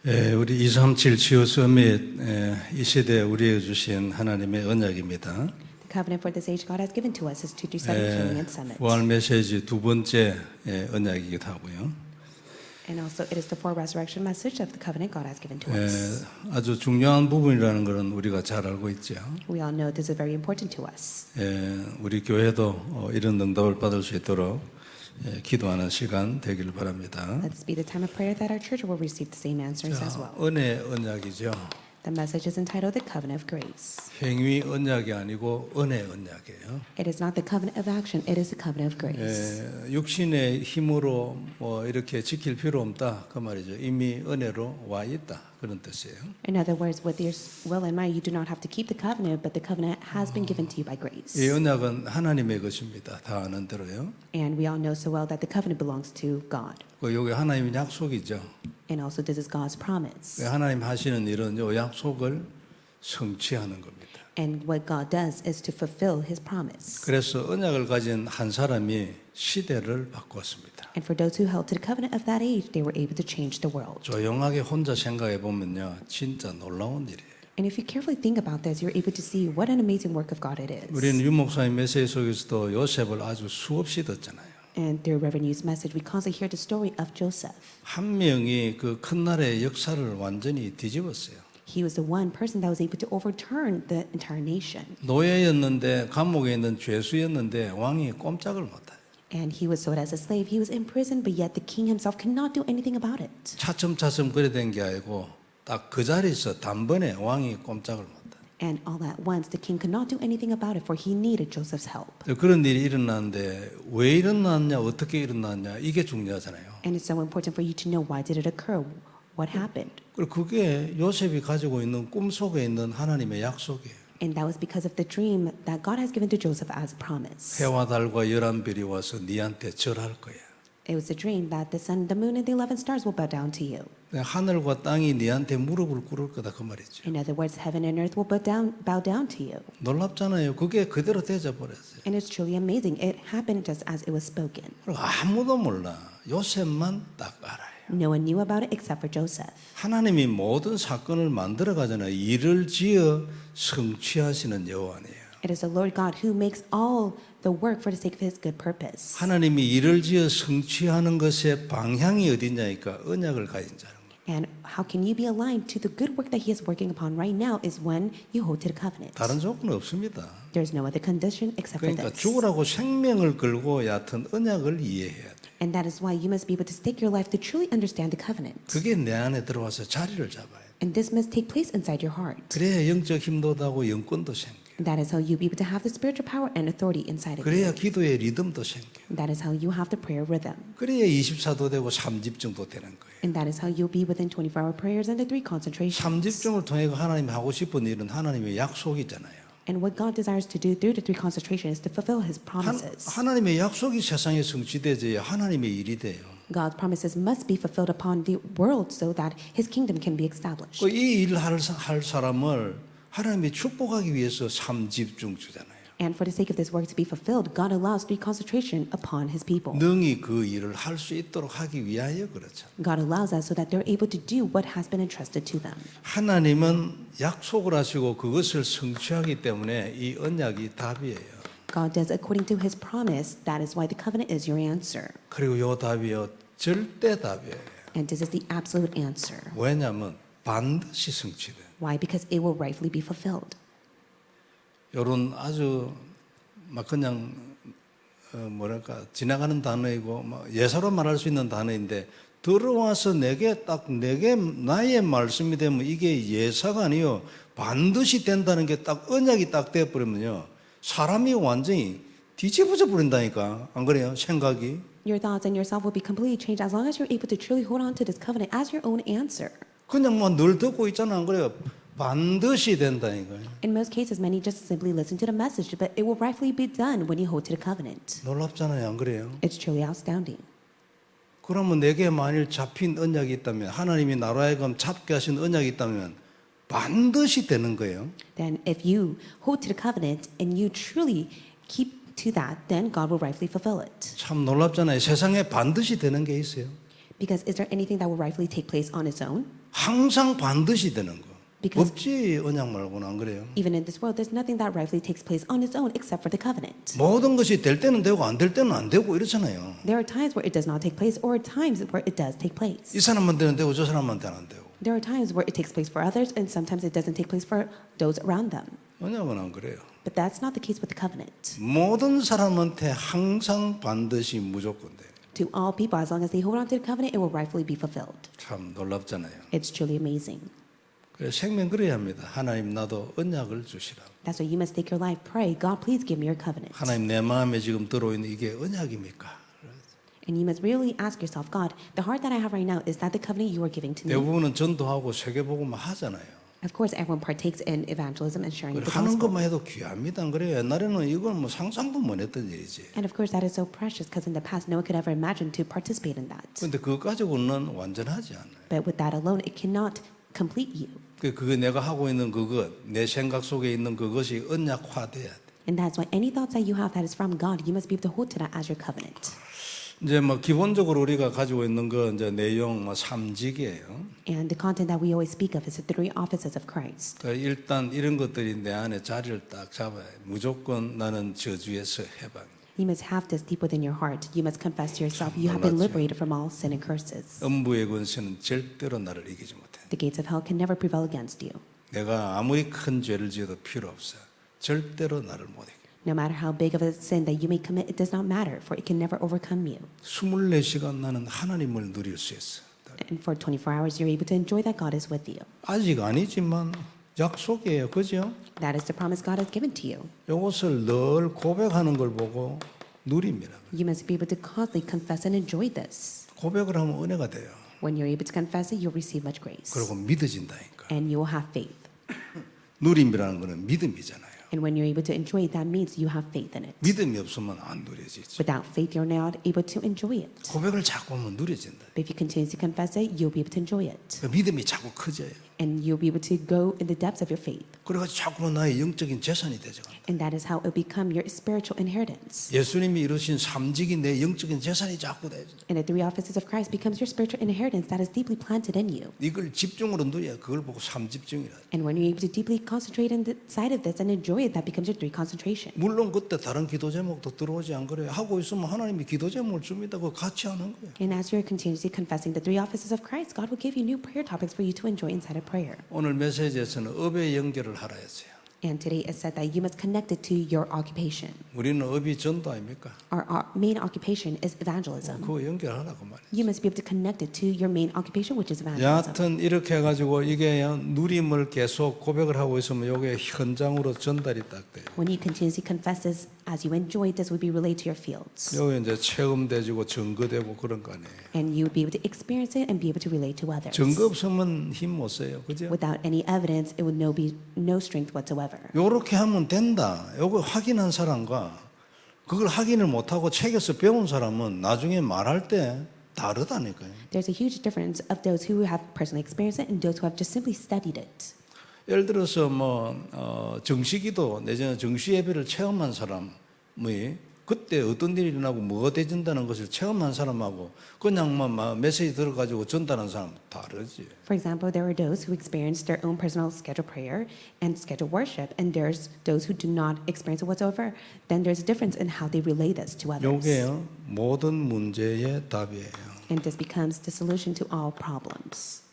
우리 237 치유 서밋 이 시대에 우리에게 주신 하나님의 언약입니다. The covenant for this age God has given to us is 237 Healing and Summit. 부활 메시지 두 번째 언약이기도 하고요. And also it is the for resurrection message of the covenant God has given to us. 아주 중요한 부분이라는 것은 우리가 잘 알고 있죠. We all know this is very important to us. 우리 교회도 이런 응답을 받을 수 있도록 기도하는 시간 되기를 바랍니다. Let this be the time of prayer that our church will receive the same answers as well. 은혜 언약이죠. The message is entitled the Covenant of Grace. 행위 언약이 아니고 은혜 언약이에요. It is not the covenant of action, it is the covenant of grace. 육신의 힘으로 뭐 이렇게 지킬 필요 없다 그 말이죠. 이미 은혜로 와 있다 그런 뜻이에요. In other words, with your will and might, you do not have to keep the covenant, but the covenant has been given to you by grace. 이 언약은 하나님의 것입니다. 다 아는 대로요. And we all know so well that the covenant belongs to God. 여기 하나님의 약속이죠. And also this is God's promise. 하나님 하시는 일은 이 약속을 성취하는 겁니다. And what God does is to fulfill His promise. 그래서 언약을 가진 한 사람이 시대를 바꾸었습니다. And for those who held to the covenant of that age, they were able to change the world. 조용하게 혼자 생각해 보면요, 진짜 놀라운 일이에요. And if you carefully think about this, you're able to see what an amazing work of God it is. 우리는 유 목사님 메시지 속에서도 요셉을 아주 수없이 듣잖아요. And through Reverend Yu's message, we constantly hear the story of Joseph. 한 명이 그 큰 나라의 역사를 완전히 뒤집었어요. He was the one person that was able to overturn the entire nation. 노예였는데 감옥에 있는 죄수였는데 왕이 꼼짝을 못해요. And he was sold as a slave. He was in prison, but yet the king himself could not do anything about it. 차츰차츰 그래 된 게 아니고 딱 그 자리에서 단번에 왕이 꼼짝을 못해요. And all at once, the king could not do anything about it, for he needed Joseph's help. 그런 일이 일어났는데 왜 일어났냐, 어떻게 일어났냐 이게 중요하잖아요. And it's so important for you to know why did it occur, what happened. 그리고 그게 요셉이 가지고 있는 꿈 속에 있는 하나님의 약속이에요. And that was because of the dream that God has given to Joseph as a promise. 해와 달과 11별이 와서 네한테 절할 거야. It was a dream that the sun, the moon, and the 11 stars will bow down to you. 하늘과 땅이 네한테 무릎을 꿇을 거다 그 말이죠. In other words, heaven and earth will bow down to you. 놀랍잖아요. 그게 그대로 되져 버렸어요. And it's truly amazing. It happened just as it was spoken. 그리고 아무도 몰라. 요셉만 딱 알아요. No one knew about it except for Joseph. 하나님이 모든 사건을 만들어 가잖아요. 일을 지어 성취하시는 여호와네요. It is the Lord God who makes all the work for the sake of His good purpose. 하나님이 일을 지어 성취하는 것의 방향이 어디냐니까 언약을 가진 자는 거예요. And how can you be aligned to the good work that He is working upon right now is when you hold to the covenant. 다른 조건은 없습니다. There's no other condition except for 그러니까 this. 죽으라고 생명을 걸고 얕은 언약을 이해해야 돼. And that is why you must be able to stake your life to truly understand the covenant. 그게 내 안에 들어와서 자리를 잡아야 돼. And this must take place inside your heart. 그래야 영적 힘도 나고 영권도 생겨. That is how you be able to have the spiritual power and authority inside of 그래야 you. 기도의 리듬도 생겨. That is how you have the prayer rhythm. 그래야 24도 되고 3집중도 되는 거예요. And that is how you'll be within 24-hour prayers and the 3 concentrations. 3집중을 통해 하나님이 하고 싶은 일은 하나님의 약속이잖아요. And what God desires to do through the 3 concentration is to fulfill His promises. 하나님의 약속이 세상에 성취되어야 하나님의 일이 돼요. God's promises must be fulfilled upon the world so that His kingdom can be established. 이 일을 할 사람을 하나님이 축복하기 위해서 3집중 주잖아요. And for the sake of this work to be fulfilled, God allows 3 concentration upon His people. 능히 그 일을 할 수 있도록 하기 위하여 그렇죠. God allows that so that they're able to do what has been entrusted to them. 하나님은 약속을 하시고 그것을 성취하기 때문에 이 언약이 답이에요. God does according to His promise. That is why the covenant is your answer. 그리고 이 답이요 절대 답이에요. And this is the absolute answer. 왜냐하면 반드시 성취돼. Why? Because it will rightfully be fulfilled. 이런 아주 막 그냥 뭐랄까 지나가는 단어이고 예사로 말할 수 있는 단어인데 들어와서 내게 나의 말씀이 되면 이게 예사가 아니요 반드시 된다는 게 딱 언약이 딱 돼 버리면요 사람이 완전히 뒤집어져 버린다니까 안 그래요 생각이. Your thoughts and yourself will be completely changed as long as you're able to truly hold on to this covenant as your own answer. 그냥 뭐 늘 듣고 있잖아 안 그래요 반드시 된다니까요. In most cases, many just simply listen to the message, but it will rightfully be done when you hold to the covenant. 놀랍잖아요 안 그래요? It's truly astounding. 그러면 내게 만일 잡힌 언약이 있다면 하나님이 나로 하여금 잡게 하신 언약이 있다면 반드시 되는 거예요. Then if you hold to the covenant and you truly keep to that, then God will rightfully fulfill it. 참 놀랍잖아요. 세상에 반드시 되는 게 있어요. Because is there anything that will rightfully take place on its own? 항상 반드시 되는 거. Because- 없지 언약 말고는 안 그래요? Even in this world, there's nothing that rightfully takes place on its own except for the covenant. 모든 것이 될 때는 되고 안 될 때는 안 되고 이렇잖아요. There are times where it does not take place, or times where it does take place. 이 사람한테는 되고 저 사람한테는 안 되고. There are times where it takes place for others, and sometimes it doesn't take place for those around them. 언약은 안 그래요. But that's not the case with the covenant. 모든 사람한테 항상 반드시 무조건 돼요. To all people, as long as they hold on to the covenant, it will rightfully be fulfilled. 참 놀랍잖아요. It's truly amazing. 그래서 생명 그래야 합니다. 하나님 나도 언약을 주시라. That's why you must take your life. Pray, God, please give me your covenant. 하나님 내 마음에 지금 들어있는 이게 언약입니까? And you must really ask yourself, God, the heart that I have right now, is that the covenant you are giving to me? 대부분은 전도하고 세계복음만 하잖아요. Of course, everyone partakes in evangelism and sharing the 하는 gospel. 것만 해도 귀합니다. 그래요. 옛날에는 이건 뭐 상상도 못 했던 일이지. And of course, that is so precious because in the past, no one could ever imagine to participate in that. 그런데 그거 가지고는 완전하지 않아요. But with that alone, it cannot complete you. 그게 내가 하고 있는 그것, 내 생각 속에 있는 그것이 언약화돼야 돼. And that's why any thoughts that you have that is from God, you must be able to hold to that as your covenant. 이제 뭐 기본적으로 우리가 가지고 있는 거 이제 내용 뭐 삼직이에요. And the content that we always speak of is the three offices of Christ. 그러니까 일단 이런 것들이 내 안에 자리를 딱 잡아야 돼. 무조건 나는 저주에서 해방. You must have this deep within your heart. You must confess to yourself you have been 놀랍죠. liberated from all sin and curses. 음부의 권세는 절대로 나를 이기지 못해. The gates of hell can never prevail against you. 내가 아무리 큰 죄를 지어도 필요 없어. 절대로 나를 못 이겨. No matter how big of a sin that you may commit, it does not matter, for it can never overcome you. 24시간 나는 하나님을 누릴 수 있어. And for 24 hours, you're able to enjoy that God is with you. 아직 아니지만 약속이에요. 그죠? That is the promise God has given to you. 이것을 늘 고백하는 걸 보고 누립니다. You must be able to constantly confess and enjoy this. 고백을 하면 은혜가 돼요. When you're able to confess it, you'll receive much grace. 그리고 믿어진다니까. And you will have faith. 누림이라는 거는 믿음이잖아요. And when you're able to enjoy it, that means you have faith in it. 믿음이 없으면 안 누려지지. Without faith, you're not able to enjoy it. 고백을 자꾸 하면 누려진다. But if you continue to confess it, you'll be able to enjoy it. 그 믿음이 자꾸 커져요. And you'll be able to go in the depths of your faith. 그래가지고 자꾸만 나의 영적인 재산이 되져간다. And that is how it will become your spiritual inheritance. 예수님이 이루신 삼직이 내 영적인 재산이 자꾸 되죠. And the three offices of Christ becomes your spiritual inheritance that is deeply planted in you. 이걸 집중으로 누려야 그걸 보고 삼집중이라. And when you're able to deeply concentrate inside of this and enjoy it, that becomes your three concentration. 물론 그때 다른 기도 제목도 들어오지 안 그래요. 하고 있으면 하나님이 기도 제목을 줍니다. 그거 같이 하는 거예요. And as you're continuously confessing the three offices of Christ, God will give you new prayer topics for you to enjoy inside of prayer. 오늘 메시지에서는 업의 연결을 하라 했어요. And today it said that you must connect it to your occupation. 우리는 업이 전도 아닙니까? Our main occupation is evangelism. 그거 연결하라고 말이에요. You must be able to connect it to your main occupation, which is evangelism. 여하튼 이렇게 해가지고 이게 누림을 계속 고백을 하고 있으면 이게 현장으로 전달이 딱 돼요. When you continuously confess this, as you enjoy it, this will be relayed to your fields. 여기 이제 체험되지고 증거되고 그런 거 아니에요. And you'll be able to experience it and be able to relate to others. 증거 없으면 힘 못 써요. 그죠? Without any evidence, it would be no strength whatsoever. 요렇게 하면 된다. 요거 확인한 사람과 그걸 확인을 못하고 책에서 배운 사람은 나중에 말할 때 다르다니까요. There's a huge difference of those who have personally experienced it and those who have just simply studied it. 예를 들어서 정시기도 내지는 정시 예배를 체험한 사람이 그때 어떤 일이 일어나고 뭐가 되진다는 것을 체험한 사람하고 그냥 메시지 들어가지고 전달하는 사람 다르지. For example, there are those who experience their own personal scheduled prayer and scheduled worship, and there's those who do not experience it whatsoever. Then there's a difference in how they relay this to others. 요게요 모든 문제의 답이에요. And this becomes the solution to all problems.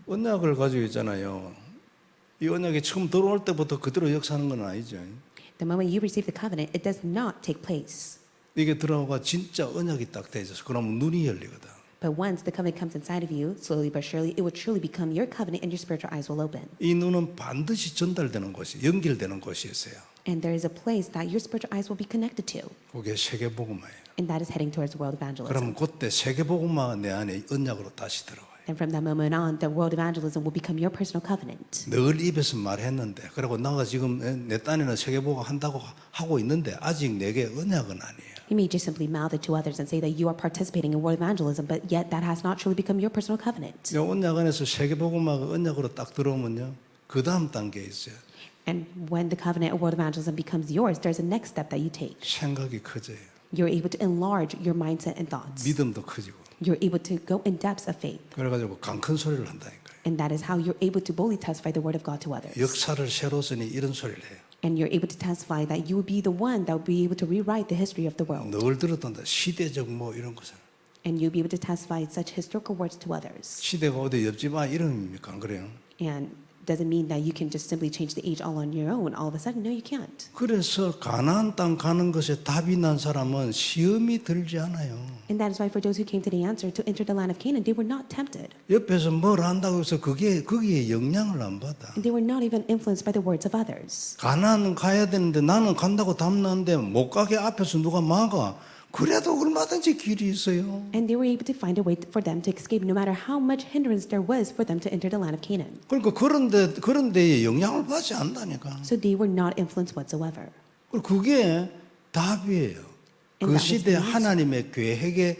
언약을 가지고 있잖아요. 이 언약이 처음 들어올 때부터 그대로 역사하는 건 아니죠. The moment you receive the covenant, it does not take place. 이게 들어가 진짜 언약이 딱 되죠. 그러면 눈이 열리거든. But once the covenant comes inside of you, slowly but surely, it will truly become your covenant and your spiritual eyes will open. 이 눈은 반드시 전달되는 곳이 연결되는 곳이 있어요. And there is a place that your spiritual eyes will be connected to. 그게 세계복음화예요. And that is heading towards world evangelism. 그러면 그때 세계복음화가 내 안에 언약으로 다시 들어와요. And from that moment on, the world evangelism will become your personal covenant. 늘 입에서 말했는데 그리고 나가 지금 내 딴에는 세계복음 한다고 하고 있는데 아직 내게 언약은 아니에요. You may just simply mouth it to others and say that you are participating in world evangelism, but yet that has not truly become your personal covenant. 이 언약 안에서 세계복음화가 언약으로 딱 들어오면요. 그 다음 단계에 있어요. And when the covenant of world evangelism becomes yours, there's a next step that you take. 생각이 커져요. You're able to enlarge your mindset and thoughts. 믿음도 커지고. you're able to go in depths of faith. 그래가지고 강큰 소리를 한다니까요. And that is how you're able to boldly testify the word of God to others. 역사를 새로 쓰니 이런 소리를 해요. And you're able to testify that you will be the one that will be able to rewrite the history of the world. 늘 들었던데 시대적 뭐 이런 것을. And you'll be able to testify such historical words to others. 시대가 어디 옆집 아 이름입니까? 안 그래요? And doesn't mean that you can just simply change the age all on your own all of a sudden. No, you can't. 그래서 가나안 땅 가는 것에 답이 난 사람은 시험이 들지 않아요. And that is why for those who came to the answer to enter the land of Canaan, they were not tempted. 옆에서 뭘 한다고 해서 거기에 영향을 안 받아. And they were not even influenced by the words of others. 가나안 가야 되는데 나는 간다고 답나는데 못 가게 앞에서 누가 막아. 그래도 얼마든지 길이 있어요. And they were able to find a way for them to escape no matter how much hindrance there was for them to enter the land of Canaan. 그러니까 그런 데에 영향을 받지 않다니까. So they were not influenced whatsoever. 그리고 그게 답이에요. 그 And that was 시대 the answer. 하나님의 계획의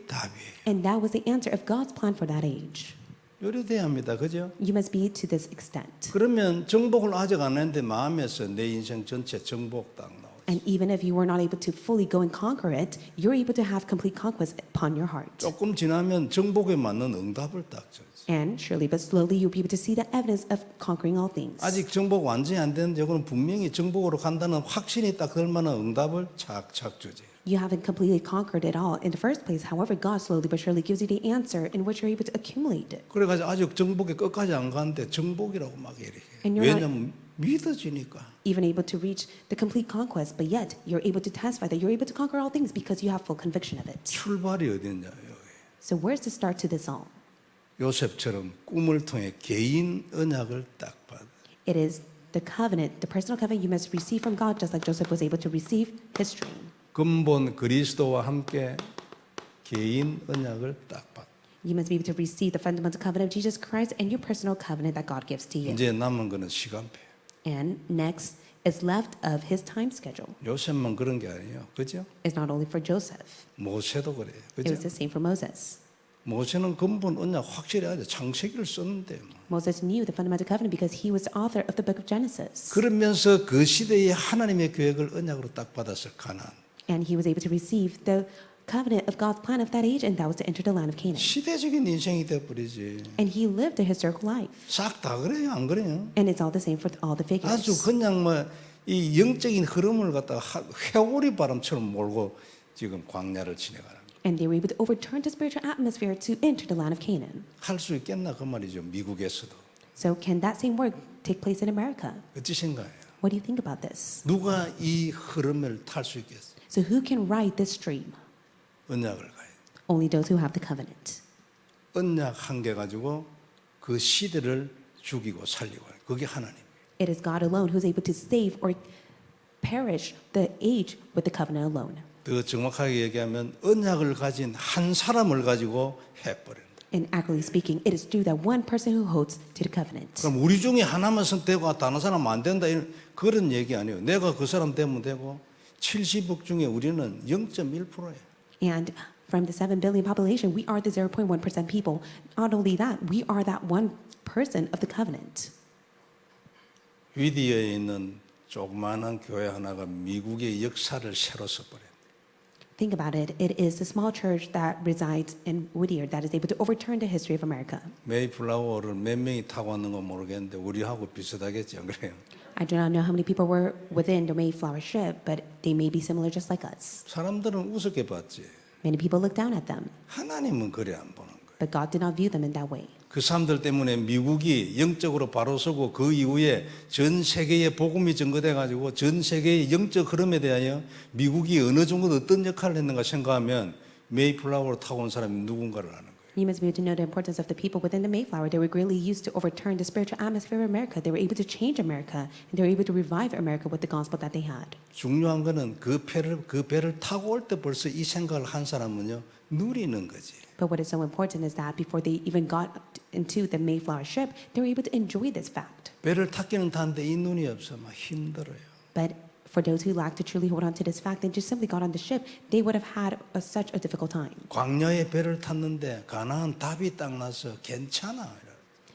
답이에요. And that was the answer of God's plan for that age. 요리돼야 합니다. 그죠? You must be to this extent. 그러면 정복을 아직 안 했는데 마음에서 내 인생 전체 정복 딱 나오죠. And even if you were not able to fully go and conquer it, you're able to have complete conquest upon your heart. 조금 지나면 정복에 맞는 응답을 딱 줘요. And surely but slowly you'll be able to see the evidence of conquering all things. 아직 정복 완전히 안 되는데 이거는 분명히 정복으로 간다는 확신이 딱 들 만한 응답을 착착 주지. You haven't completely conquered it all in the first place. However, God slowly but surely gives you the answer in which you're able to accumulate it. 그래가지고 아직 정복에 끝까지 안 가는데 정복이라고 막 이렇게. And you're not- 왜냐면 믿어지니까. Even able to reach the complete conquest, but yet you're able to testify that you're able to conquer all things because you have full conviction of it. 출발이 어딨냐 여기. So where's the start to this all? 요셉처럼 꿈을 통해 개인 언약을 딱 받아. It is the covenant, the personal covenant you must receive from God, just like Joseph was able to receive his dream. 근본 그리스도와 함께 개인 언약을 딱 받아. You must be able to receive the fundamental covenant of Jesus Christ and your personal covenant that God gives to you. 이제 남은 거는 시간표. And next is left of his time schedule. 요셉만 그런 게 아니에요. 그죠? It's not only for Joseph. 모세도 그래요. It was 그죠? the same for Moses. 모세는 근본 언약 확실히 알죠. 창세기를 썼는데. Moses knew the fundamental covenant because he was the author of the book of Genesis. 그러면서 그 시대의 하나님의 계획을 언약으로 딱 받았을 가나안. And he was able to receive the covenant of God's plan of that age, and that was to enter the land of Canaan. 시대적인 인생이 돼버리지. And he lived a historical life. 싹 다 그래요, 안 그래요? And it's all the same for all the figures. 아주 그냥 뭐 이 영적인 흐름을 갖다가 회오리 바람처럼 몰고 지금 광야를 지나가는. And they were able to overturn the spiritual atmosphere to enter the land of Canaan. 할 수 있겠나 그 말이죠. 미국에서도. So can that same work take place in America? 어찌 생각해요? What do you think about this? 누가 이 흐름을 탈 수 있겠어? So who can ride this stream? 언약을 가요. Only those who have the covenant. 언약 한 개 가지고 그 시대를 죽이고 살리고 하는 그게 하나님. It is God alone who is able to save or perish the age with the covenant alone. 더 정확하게 얘기하면 언약을 가진 한 사람을 가지고 해버린다. And accurately speaking, it is through that one person who holds to the covenant. 그럼 우리 중에 하나만 선택되고 다른 사람 안 된다 이런 그런 얘기 아니에요. 내가 그 사람 되면 되고 70억 중에 우리는 0.1%예요. And from the 7 billion population, we are the 0.1% people. Not only that, we are that one person of the covenant. 위디어에 있는 조그마한 교회 하나가 미국의 역사를 새로 써버려요. Think about it. It is the small church that resides in Whittier that is able to overturn the history of America. 메이플라워를 몇 명이 타고 왔는 건 모르겠는데 우리하고 비슷하겠지 안 그래요? I do not know how many people were within the Mayflower ship, but they may be similar just like us. 사람들은 우습게 봤지. Many people look down at them, 하나님은 그래 안 보는 거예요. but God did not view them in that way. 그 사람들 때문에 미국이 영적으로 바로 서고 그 이후에 전 세계에 복음이 전거돼 가지고 전 세계의 영적 흐름에 대하여 미국이 어느 정도 어떤 역할을 했는가 생각하면 메이플라워로 타고 온 사람이 누군가를 아는 거예요. You must be able to know the importance of the people within the Mayflower. They were greatly used to overturn the spiritual atmosphere of America. They were able to change America, and they were able to revive America with the gospel that they had. 중요한 거는 그 배를 타고 올 때 벌써 이 생각을 한 사람은요 누리는 거지. But what is so important is that before they even got into the Mayflower ship, they were able to enjoy this fact. 배를 탔기는 타는데 이 눈이 없어 막 힘들어요. But for those who lack to truly hold on to this fact and just simply got on the ship, they would have had such a difficult time. 광야에 배를 탔는데 가나안 답이 딱 나서 괜찮아.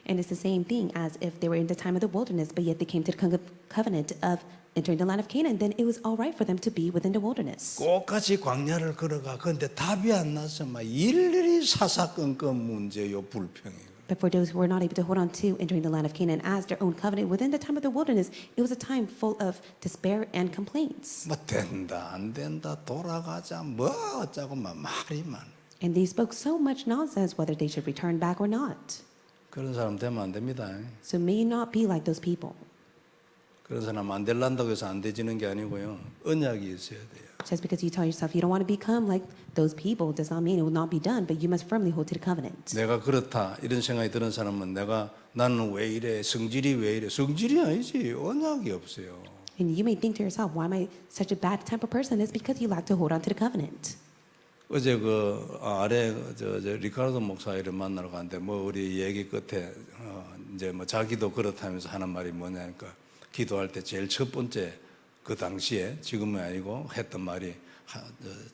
And it's the same thing as if they were in the time of the wilderness, but yet they came to the covenant of entering the land of Canaan, then it was all right for them to be within the wilderness. 꼭같이 광야를 걸어가. 그런데 답이 안 나서 막 일일이 사사건건 문제요, 불평이요. But for those who were not able to hold on to entering the land of Canaan as their own covenant within the time of the wilderness, it was a time full of despair and complaints. 뭐 된다 안 된다 돌아가자 뭐 어쩌고 막 말이 많아. And they spoke so much nonsense whether they should return back or not. 그런 사람 되면 안 됩니다. So may not be like those people. 그런 사람 안 될란다고 해서 안 되지는 게 아니고요. 언약이 있어야 돼요. Just because you tell yourself you don't want to become like those people does not mean it will not be done, but you must firmly hold to the covenant. 내가 그렇다 이런 생각이 드는 사람은 나는 왜 이래 성질이 왜 이래 성질이 아니지 언약이 없어요. And you may think to yourself, why am I such a bad temper person? It's because you lack to hold on to the covenant. 어제 아래 저 리카르도 목사를 만나러 갔는데 뭐 우리 얘기 끝에 이제 뭐 자기도 그렇다면서 하는 말이 뭐냐니까 기도할 때 제일 첫 번째 그 당시에 지금은 아니고 했던 말이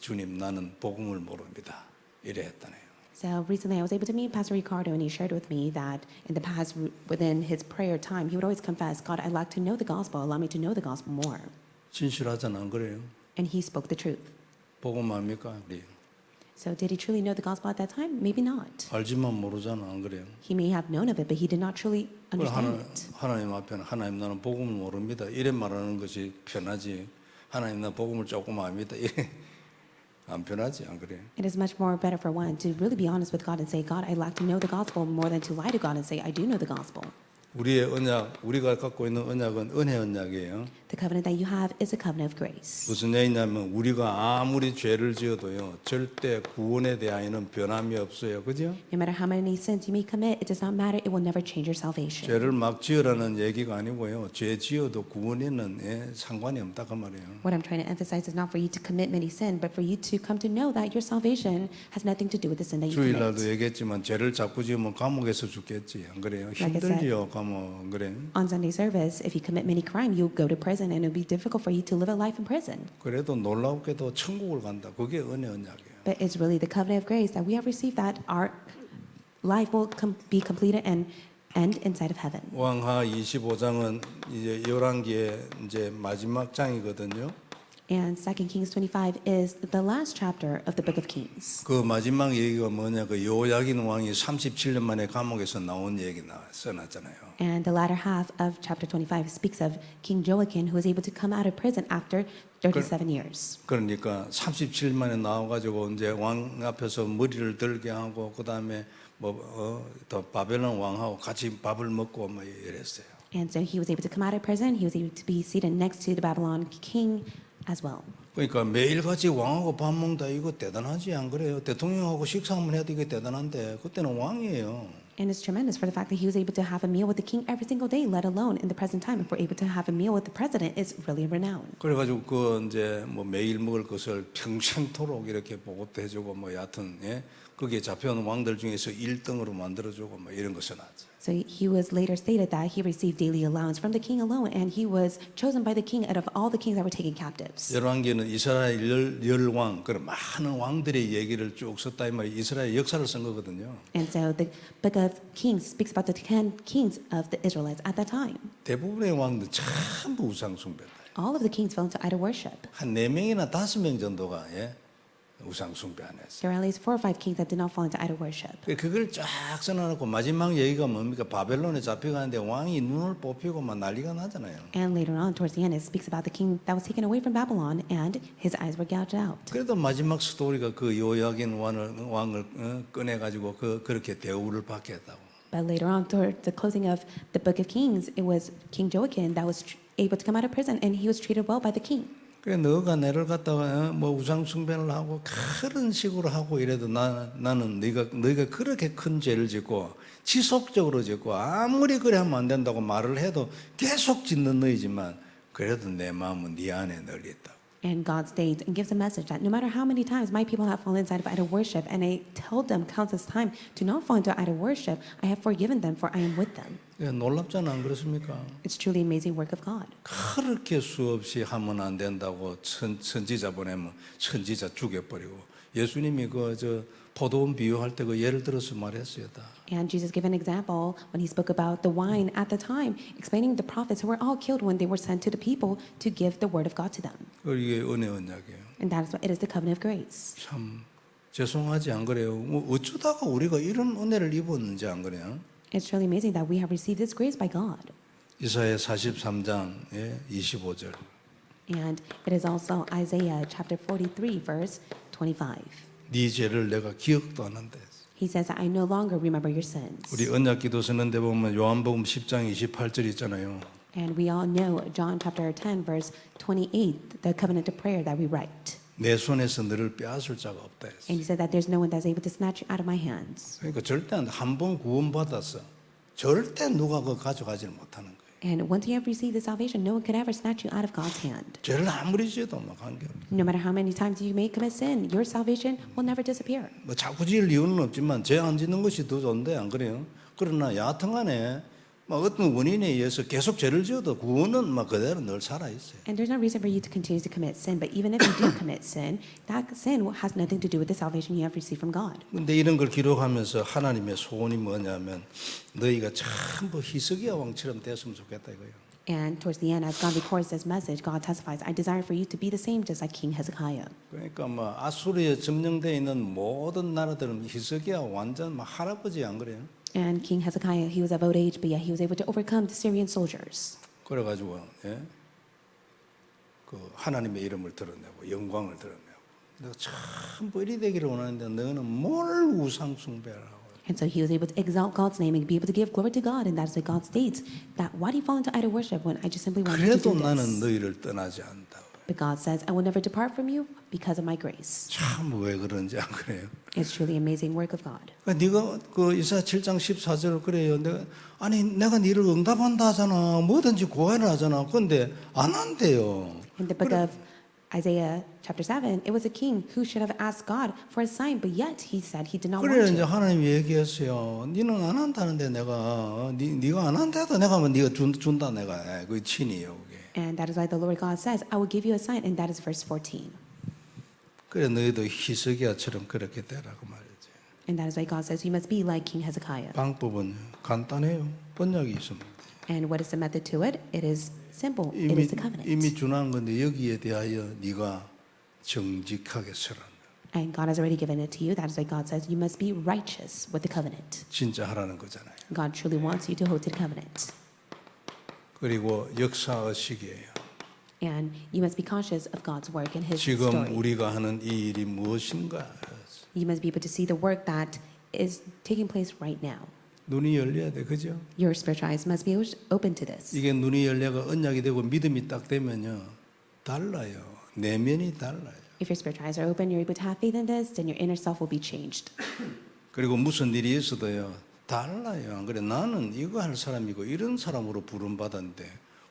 주님 나는 복음을 모릅니다 이래 했다네요. So recently I was able to meet Pastor Ricardo and he shared with me that in the past within his prayer time he would always confess, God, I'd like to know the gospel. Allow me to know the gospel more. 진실하잖아 안 그래요? And he spoke the truth. 복음 압니까 우리? So did he truly know the gospel at that time? Maybe not. 알지만 모르잖아 안 그래요? He may have known of it, but he did not truly understand it. 하나님 앞에는 하나님 나는 복음을 모릅니다 이래 말하는 것이 편하지 하나님 나 복음을 조금 압니다 이래 안 편하지 안 그래요? It is much more better for one to really be honest with God and say, God, I'd like to know the gospel more than to lie to God and say, I do know the gospel. 우리의 언약, 우리가 갖고 있는 언약은 은혜 언약이에요. The covenant that you have is a covenant of grace. 무슨 얘기냐면 우리가 아무리 죄를 지어도요 절대 구원에 대하여는 변함이 없어요, 그죠? No matter how many sins you may commit, it does not matter. It will never change your salvation. 죄를 막 지으라는 얘기가 아니고요, 죄 지어도 구원에는 상관이 없다 그 말이에요. What I'm trying to emphasize is not for you to commit many sins, but for you to come to know that your salvation has nothing to do with the sin that you 주일날도 commit. 얘기했지만 죄를 자꾸 지으면 감옥에서 죽겠지, 안 그래요? 힘들지요, 감옥, 안 그래요? On Sunday service, if you commit many crime, you'll go to prison and it'll be difficult for you to live a life in prison. 그래도 놀랍게도 천국을 간다. 그게 은혜 언약이에요. But it's really the covenant of grace that we have received that our life will be completed and end inside of heaven. 왕하 25장은 이제 열왕기의 이제 마지막 장이거든요. And 2 Kings 25 is the last chapter of the book of Kings. 그 마지막 얘기가 뭐냐? 그 요야긴 왕이 37년 만에 감옥에서 나온 얘기 써놨잖아요. And the latter half of chapter 25 speaks of King Joachim, who was able to come out of prison after 37 years. 그러니까 37년 만에 나와가지고 이제 왕 앞에서 머리를 들게 하고 그 다음에 또 바벨론 왕하고 같이 밥을 먹고 뭐 이랬어요. And so he was able to come out of prison. He was able to be seated next to the Babylon king as well. 그러니까 매일같이 왕하고 밥 먹다 이거 대단하지 안 그래요? 대통령하고 식사 한번 해도 이게 대단한데 그때는 왕이에요. And it's tremendous for the fact that he was able to have a meal with the king every single day, let alone in the present time. If we're able to have a meal with the president, it's really renowned. 그래가지고 그 이제 뭐 매일 먹을 것을 평생토록 이렇게 보고도 해주고 뭐 여하튼 예? 거기에 잡혀온 왕들 중에서 1등으로 만들어주고 뭐 이런 거 써놨죠. So he was later stated that he received daily allowance from the king alone, and he was chosen by the king out of all the kings that were taken captives. 열왕기는 이스라엘 열왕 그런 많은 왕들의 얘기를 쭉 썼다 이 말이 이스라엘 역사를 쓴 거거든요. And so the book of Kings speaks about the 10 kings of the Israelites at that time. 대부분의 왕들 전부 우상 숭배다. All of the kings fell into idol worship. 한 4명이나 5명 정도가 예? 우상 숭배 안 했어요. There are at least 4 or 5 kings that did not fall into idol worship. 그걸 쫙 써놔놓고 마지막 얘기가 뭡니까? 바벨론에 잡혀가는데 왕이 눈을 뽑히고 막 난리가 나잖아요. And later on, towards the end, it speaks about the king that was taken away from Babylon, and his eyes were gouged out. 그래도 마지막 스토리가 그 요야긴 왕을 꺼내가지고 그렇게 대우를 받게 했다고. But later on, toward the closing of the book of Kings, it was King Joachim that was able to come out of prison, and he was treated well by the king. 그래 너가 내를 갖다가 뭐 우상 숭배를 하고 그런 식으로 하고 이래도 나는 너희가 그렇게 큰 죄를 짓고 지속적으로 짓고 아무리 그래 하면 안 된다고 말을 해도 계속 짓는 너희지만 그래도 내 마음은 네 안에 널리 있다. And God states and gives a message that no matter how many times my people have fallen inside of idol worship, and I told them countless times to not fall into idol worship, I have forgiven them, for I am with them. 놀랍잖아 안 그렇습니까? It's truly amazing work of God. 그렇게 수없이 하면 안 된다고 선지자 보내면 선지자 죽여버리고 예수님이 포도원 비유할 때 그 예를 들어서 말했어요. 다. And Jesus gave an example when he spoke about the wine at the time, explaining the prophets who were all killed when they were sent to the people to give the word of God to them. 이게 은혜 언약이에요. And that is what it is, the covenant of grace. 참 죄송하지 안 그래요? 뭐 어쩌다가 우리가 이런 은혜를 입었는지 안 그래요? It's truly amazing that we have received this grace by God. 이사야 43장 25절. And it is also Isaiah chapter 43, verse 25. 네 죄를 내가 기억도 안 한다. He says, I no longer remember your sins. 우리 언약 기도 쓰는데 보면 요한복음 10장 28절 있잖아요. And we all know John chapter 10, verse 28, the covenant of prayer that we write. 내 손에서 너를 빼앗을 자가 없다 했어. And he said that there's no one that's able to snatch you out of my hands. 그러니까 절대 한 번 구원받았어. 절대 누가 그거 가져가지를 못하는 거예요. And once you have received the salvation, no one could ever snatch you out of God's hand. 죄를 아무리 지어도 뭐 관계없어. No matter how many times you may commit sin, your salvation will never disappear. 뭐 자꾸 지을 이유는 없지만 죄 안 짓는 것이 더 좋은데 안 그래요? 그러나 여하튼간에 막 어떤 원인에 의해서 계속 죄를 지어도 구원은 막 그대로 늘 살아 있어요. And there's no reason for you to continue to commit sin. But even if you do commit sin, that sin has nothing to do with the salvation you have received from God. 근데 이런 걸 기록하면서 하나님의 소원이 뭐냐면 너희가 전부 히스기야 왕처럼 됐으면 좋겠다 이거예요. And towards the end, as God records this message, God testifies, I desire for you to be the same just like King Hezekiah. 그러니까 뭐 아수르에 점령되어 있는 모든 나라들은 히스기야 완전 막 할아버지 안 그래요? And King Hezekiah, he was of old age, but yet he was able to overcome the Syrian soldiers. 그래가지고 그 하나님의 이름을 드러내고 영광을 드러내고 내가 전부 이리 되기를 원하는데 너는 뭘 우상 숭배를 하고 And so he was able to exalt God's name and be able to give glory to God. And that's why God states that why do you fall into idol worship when I just simply want you to 그래도 do 나는 this? 너희를 떠나지 않다. But God says, I will never depart from you because of my grace. 참 왜 그런지 안 그래요? It's truly amazing work of God. 그러니까 네가 그 이사 7장 14절 그래요. 내가 너를 응답한다 하잖아. 뭐든지 구하라 하잖아. 근데 안 한대요. In the book of Isaiah chapter 7, it was a king who should have asked God for a sign, but yet he said he did not 그래 want 이제 to. 하나님이 얘기했어요. 네는 안 한다는데 내가 네가 안 한다도 내가 하면 네가 준다 내가 그 친이요 그게. And that is why the Lord God says, I will give you a sign, and that is verse 14. 그래 너희도 히스기야처럼 그렇게 되라고 말이지. And that is why God says, you must be like King Hezekiah. 방법은 간단해요. 번역이 있습니다. And what is the method to it? It is simple. It is the covenant. 이미 준한 건데 여기에 대하여 네가 정직하게 서라. And God has already given it to you. That is why God says you must be righteous with the covenant. 진짜 하라는 거잖아요. God truly wants you to hold to the covenant. 그리고 역사의식이에요. And you must be conscious of God's work and His 지금 story. 우리가 하는 이 일이 무엇인가? You must be able to see the work that is taking place right now. 눈이 열려야 돼, 그죠? Your spiritual eyes must be open to this. 이게 눈이 열려가 언약이 되고 믿음이 딱 되면요, 달라요. 내면이 달라요. If your spiritual eyes are open, you're able to have faith in this, then your inner self will be changed. 그리고 무슨 일이 있어도요, 달라요. 안 그래? 나는 이거 할 사람이고 이런 사람으로 부름 받았는데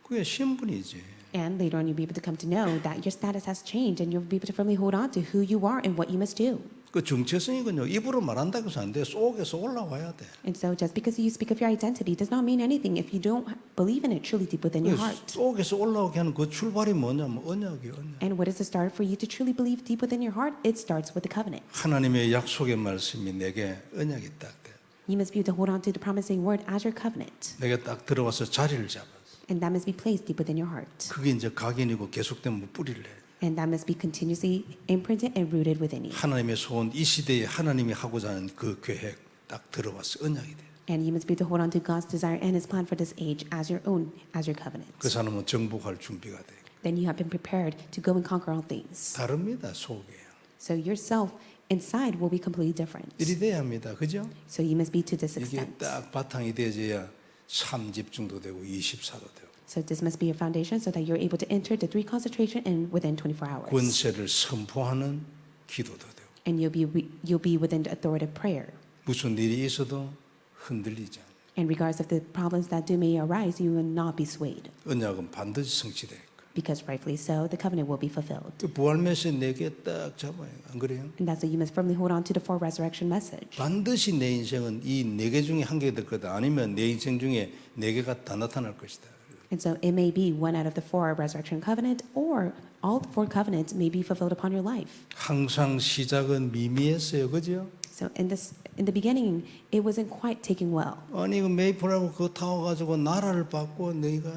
그게 신분이지. And later on, you'll be able to come to know that your status has changed, and you'll be able to firmly hold on to who you are and what you must do. 그 정체성이군요. 입으로 말한다고 해서 안 돼. 속에서 올라와야 돼. And so, just because you speak of your identity does not mean anything if you don't believe in it truly deep within your heart. 속에서 올라오게 하는 그 출발이 뭐냐면 언약이에요. 언약. And what is the start for you to truly believe deep within your heart? It starts with the covenant. 하나님의 약속의 말씀이 내게 언약이 딱 돼. You must be able to hold on to the promising word as your covenant. 내게 딱 들어와서 자리를 잡아. And that must be placed deep within your heart. 그게 이제 각인이고 계속되면 뿌리를 내. And that must be continuously imprinted and rooted within you. 하나님의 소원, 이 시대에 하나님이 하고자 하는 그 계획 딱 들어와서 언약이 돼. And you must be able to hold on to God's desire and His plan for this age as your own, as your covenant. 그 사람은 정복할 준비가 돼. Then you have been prepared to go and conquer all things. 다릅니다, 속에. So yourself inside will be completely different. 이리 돼야 합니다, 그죠? So you must be to this 이게 extent. 딱 바탕이 되어야 3집중도 되고 24도 되고 So this must be a foundation so that you're able to enter the 3 concentration in within 24 hours. 권세를 선포하는 기도도 되고 And you'll be within the authoritative prayer. 무슨 일이 있어도 흔들리지 않아요. And regardless of the problems that do may arise, you will not be swayed. 언약은 반드시 성취될 거예요. Because rightfully so, the covenant will be fulfilled. 그 부활 메시지 4개 딱 잡아요. 안 그래요? And that's why you must firmly hold on to the 4 resurrection message. 반드시 내 인생은 이 4개 중에 한 개 될 거다. 아니면 내 인생 중에 4개가 다 나타날 것이다. And so it may be one out of the 4 resurrection covenant, or all 4 covenants may be fulfilled upon your life. 항상 시작은 미미했어요. 그죠? So in the beginning, it wasn't quite taking well. 아니 그 메이플하고 그거 타워가지고 나라를 받고 너희가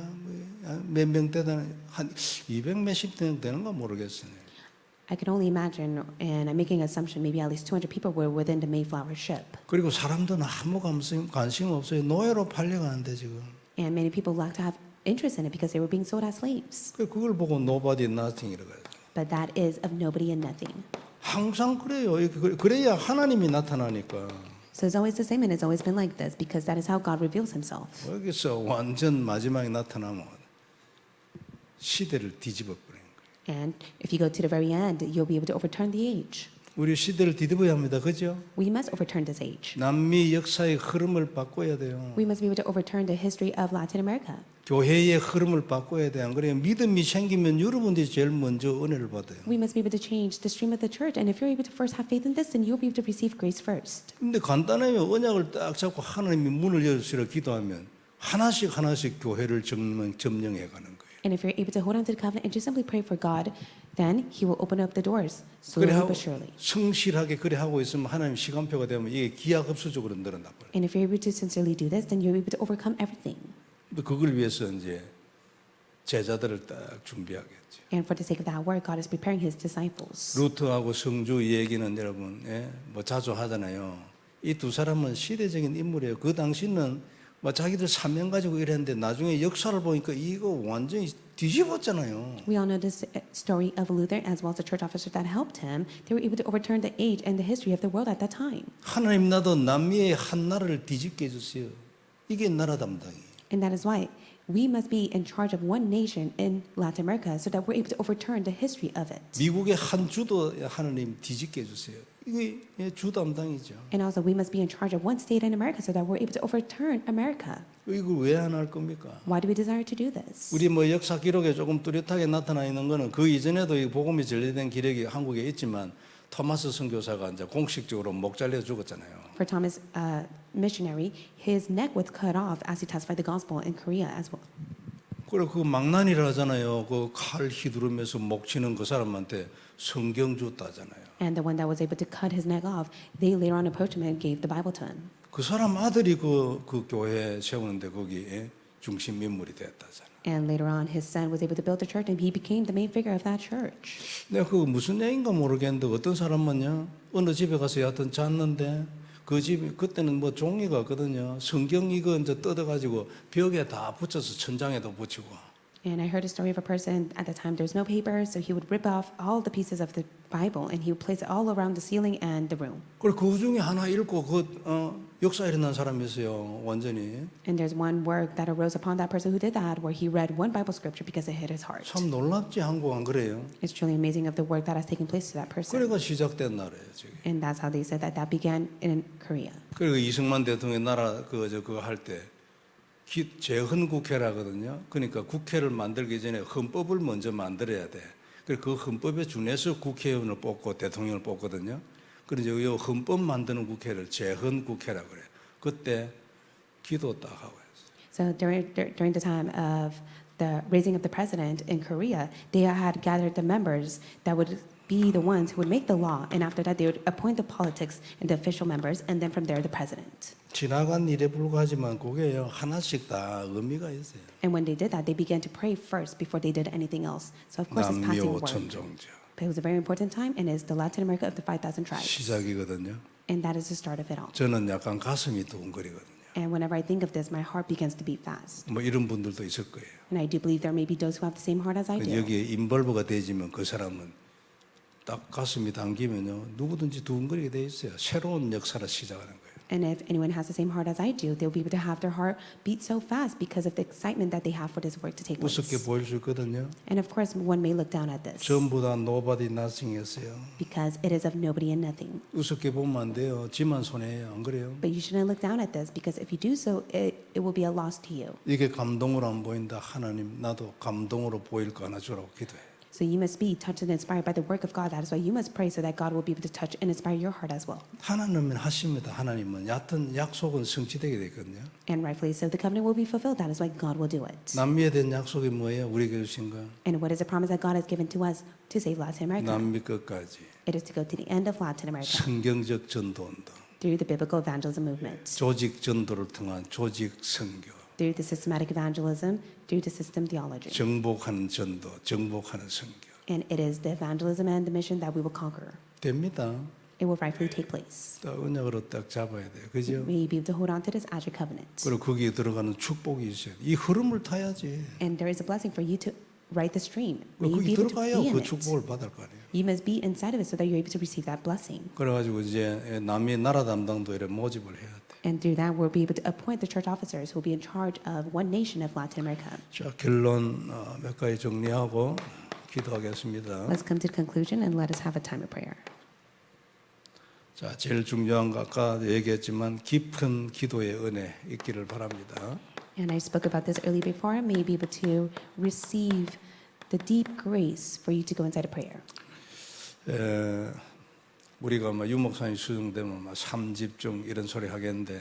몇 명 되다 한 200 몇십 명 되는가 모르겠어요. I could only imagine, and I'm making an assumption, maybe at least 200 people were within the Mayflower ship. 그리고 사람들은 아무 관심 없어요. 노예로 팔려가는데 지금. And many people lacked to have interest in it because they were being sold as slaves. 그걸 보고 nobody nothing이라고 해요. But that is of nobody and nothing. 항상 그래요. 그래야 하나님이 나타나니까. So it's always the same, and it's always been like this because that is how God reveals himself. 여기서 완전 마지막에 나타나면 시대를 뒤집어 버려요. And if you go to the very end, you'll be able to overturn the age. 우리 시대를 뒤집어야 합니다. 그죠? We must overturn this age. 남미 역사의 흐름을 바꿔야 돼요. We must be able to overturn the history of Latin America. 교회의 흐름을 바꿔야 돼. 안 그래요? 믿음이 생기면 여러분들이 제일 먼저 은혜를 받아요. We must be able to change the stream of the church. And if you're able to first have faith in this, then you'll be able to receive grace first. 근데 간단해요. 언약을 딱 잡고 하나님이 문을 열어주시라 기도하면 하나씩 교회를 점령해 가는 거예요. And if you're able to hold on to the covenant and just simply pray for God, then He will open up the doors slowly 그래 하고 but surely. 성실하게 그래 하고 있으면 하나님 시간표가 되면 이게 기하급수적으로 늘어나 버려요. And if you're able to sincerely do this, then you're able to overcome everything. 근데 그걸 위해서 이제 제자들을 딱 준비하겠죠. And for the sake of that work, God is preparing His disciples. 루트하고 성주 이 얘기는 여러분 뭐 자주 하잖아요. 이 두 사람은 시대적인 인물이에요. 그 당시는 뭐 자기들 사명 가지고 이랬는데 나중에 역사를 보니까 이거 완전히 뒤집었잖아요. We all know this story of Luther as well as the church officers that helped him. They were able to overturn the age and the history of the world at that time. 하나님 나도 남미의 한 나라를 뒤집게 해주세요. 이게 나라 담당이에요. And that is why we must be in charge of one nation in Latin America so that we're able to overturn the history of it. 미국의 한 주도 하나님 뒤집게 해주세요. 이게 주 담당이죠. And also we must be in charge of one state in America so that we're able to overturn America. 이걸 왜 안 할 겁니까? Why do we desire to do this? 우리 뭐 역사 기록에 조금 뚜렷하게 나타나 있는 거는 그 이전에도 이 복음이 전리된 기록이 한국에 있지만 토마스 선교사가 이제 공식적으로 목 잘려 죽었잖아요. For Thomas, missionary, his neck was cut off as he testified the gospel in Korea as well. 그리고 그 망난이라 하잖아요. 그 칼 휘두르면서 목 치는 그 사람한테 성경 줬다잖아요. And the one that was able to cut his neck off, they later on approached him and gave the Bible to him. 그 사람 아들이 그 교회 세우는데 거기에 중심 인물이 됐다잖아요. And later on, his son was able to build the church, and he became the main figure of that church. 내가 그 무슨 얘기인가 모르겠는데 어떤 사람은요 어느 집에 가서 여하튼 잤는데 그 집이 그때는 뭐 종이가 없거든요. 성경 이거 이제 뜯어가지고 벽에 다 붙여서 천장에도 붙이고. And I heard a story of a person at the time there's no paper, so he would rip off all the pieces of the Bible and he would place it all around the ceiling and the room. 그리고 그 중에 하나 읽고 역사 일어난 사람이 있어요. 완전히 And there's one work that arose upon that person who did that, where he read one Bible scripture because it hit his heart. 참 놀랍지 한국 안 그래요? It's truly amazing of the work that has taken place to that person. 그래가 시작된 나라예요 지금. And that's how they said that began in Korea. 그리고 이승만 대통령 나라 그거 할 때 재헌국회라거든요. 그러니까 국회를 만들기 전에 헌법을 먼저 만들어야 돼. 그리고 그 헌법에 준해서 국회의원을 뽑고 대통령을 뽑거든요. 그래서 이 헌법 만드는 국회를 재헌국회라고 그래요. 그때 기도 딱 하고 했어요. So during the time of the raising of the president in Korea, they had gathered the members that would be the ones who would make the law, and after that they would appoint the politics and the official members, and then from there the president. 지나간 일에 불과하지만 그게요 하나씩 다 의미가 있어요. And when they did that, they began to pray first before they did anything else. So of course it's passing 남미 word. 천종자 But it was a very important time, and it's the Latin America of the 5,000 tribes. 시작이거든요. And that is the start of it all. 저는 약간 가슴이 두근거리거든요. And whenever I think of this, my heart begins to beat fast. 뭐 이런 분들도 있을 거예요. And I do believe there may be those who have the same heart as I do. 여기에 인벌브가 되지면 그 사람은 딱 가슴이 당기면요 누구든지 두근거리게 돼 있어요. 새로운 역사를 시작하는 거예요. And if anyone has the same heart as I do, they'll be able to have their heart beat so fast because of the excitement that they have for this work to take 우습게 place. 보일 수 있거든요. And of course, one may look down at this 전부 다 nobody nothing이었어요. because it is of nobody and nothing. 우습게 보면 안 돼요. 지만 손해예요. 안 그래요? But you shouldn't look down at this because if you do so, it will be a loss to you. 이게 감동으로 안 보인다. 하나님 나도 감동으로 보일 거 하나 주라고 기도해. So you must be touched and inspired by the work of God. That is why you must pray so that God will be able to touch and inspire your heart as well. 하나님은 하십니다. 하나님은 얕은 약속은 성취되게 되거든요. And rightfully so, the covenant will be fulfilled. That is why God will do it. 남미에 대한 약속이 뭐예요? 우리에게 주신 거. And what is the promise that God has given to us to save Latin America? 남미 끝까지 It is to go to the end of Latin America 성경적 전도 운동, through the biblical evangelism movement, 조직 전도를 통한 조직 선교, through the systematic evangelism, through the system theology. 정복하는 전도, 정복하는 선교. And it is the evangelism and the mission that we will conquer. 됩니다. It will rightfully take place. 딱 언약으로 딱 잡아야 돼요. 그죠? We be able to hold on to this as your covenant. 그리고 거기에 들어가는 축복이 있어요. 이 흐름을 타야지. And there is a blessing for you to ride the stream. May you 거기 be able to 들어가야 be in 그 it. 축복을 받을 거 아니에요. You must be inside of it so that you're able to receive that blessing. 그래가지고 이제 남미 나라 담당도 이렇게 모집을 해야 돼. And through that, we'll be able to appoint the church officers who will be in charge of one nation of Latin America. 자, 결론 몇 가지 정리하고 기도하겠습니다. Let's come to the conclusion and let us have a time of prayer. 자, 제일 중요한 거 아까 얘기했지만 깊은 기도의 은혜 있기를 바랍니다. And I spoke about this earlier before. May you be able to receive the deep grace for you to go inside of prayer. 우리가 뭐 유목사님 수준되면 막 삼집중 이런 소리 하겠는데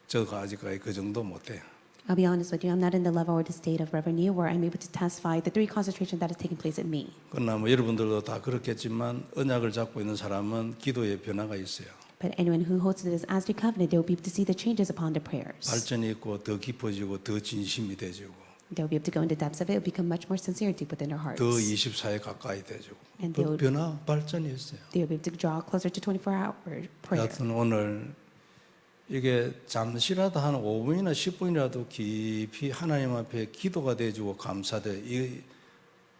저가 아직까지 그 정도 못해요. I'll be honest with you, I'm not in the level or the state of Reverend Yu where I'm able to testify the three concentration that is taking place in me. 그러나 뭐 여러분들도 다 그렇겠지만 언약을 잡고 있는 사람은 기도의 변화가 있어요. But anyone who holds to this as their covenant, they will be able to see the changes upon their prayers. 발전이 있고 더 깊어지고 더 진심이 되지고 They will be able to go into depths of it, it will become much more sincere deep within their hearts. 더 24에 가까이 되지고 And 그 they will, 변화 발전이 있어요. they will be able to draw closer to 24-hour prayer. 여하튼 오늘 이게 잠시라도 한 5분이나 10분이라도 깊이 하나님 앞에 기도가 돼주고 감사돼. 이